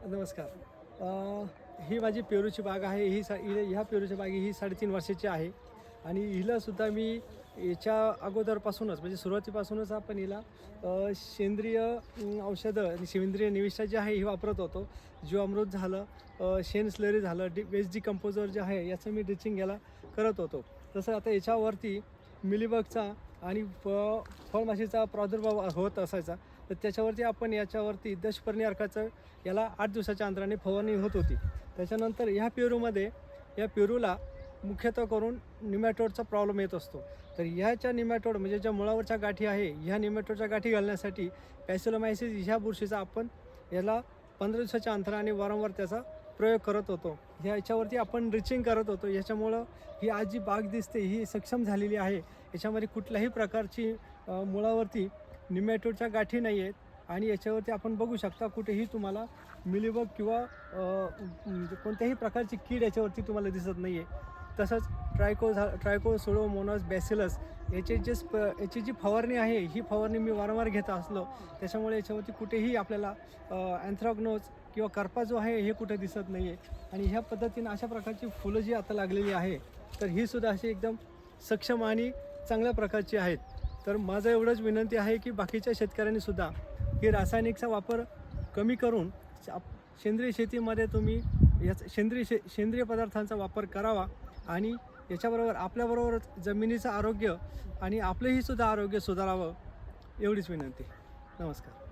नमस्कार. ही माझी पेरूची बाग आहे. ह्या पेरूची बाग ही 3.5 वर्षाची आहे आणि हिलासुद्धा मी याच्या अगोदरपासूनच म्हणजे सुरुवातीपासूनच आपण हिला सेंद्रिय औषधं आणि सेंद्रिय निविष्ठा जी आहे ही वापरत होतो. जीवामृत झालं, शेण स्लरी झालं, वेस्ट डिकम्पोजर जे आहे याचं मी ड्रिचिंग याला करत होतो. तसं आता याच्यावरती मिलीबगचा आणि फळमाशीचा प्रादुर्भाव होत असायचा, तर त्याच्यावरती आपण याच्यावरती दशपर्णी अर्काचं याला 8 दिवसाच्या अंतराने फवारणी होत होती. त्याच्यानंतर ह्या पेरूला मुख्यतः करून निमॅटोडचा प्रॉब्लेम येत असतो. तर ह्याच्या निमॅटोड म्हणजे ज्या मुळावरच्या गाठी आहे, ह्या निमॅटोडच्या गाठी घालण्यासाठी पॅसिलोमायसिस ह्या बुरशीचा आपण याला 15 दिवसाच्या अंतराने वारंवार त्याचा प्रयोग करत होतो. ह्याच्यावरती आपण ड्रिचिंग करत होतो. याच्यामुळं ही आज जी बाग दिसते ही सक्षम झालेली आहे. याच्यामध्ये कुठल्याही प्रकारची मुळावरती निमॅटोडच्या गाठी नाही आहेत आणि याच्यावरती आपण बघू शकता कुठेही तुम्हाला मिलीबग किंवा कोणत्याही प्रकारची कीड याच्यावरती तुम्हाला दिसत नाही आहे. तसंच ट्रायकोसुडोमोनास बॅसिलस याची जी फवारणी आहे ही फवारणी मी वारंवार घेत असलो, त्याच्यामुळे याच्यावरती कुठेही आपल्याला अँथ्रॅकनोज किंवा करपा जो आहे हे कुठे दिसत नाही आहे. आणि ह्या पद्धतीनं अशा प्रकारची फुलं जी आता लागलेली आहे तर ही सुद्धा अशी एकदम सक्षम आणि चांगल्या प्रकारची आहेत. तर माझं एवढंच विनंती आहे की बाकीच्या शेतकऱ्यांनीसुद्धा ही रासायनिकचा वापर कमी करून सेंद्रिय शेतीमध्ये तुम्ही सेंद्रिय पदार्थांचा वापर करावा आणि याच्याबरोबर आपल्याबरोबरच जमिनीचं आरोग्य आणि आपलंही सुद्धा आरोग्य सुधारावं, एवढीच विनंती. नमस्कार.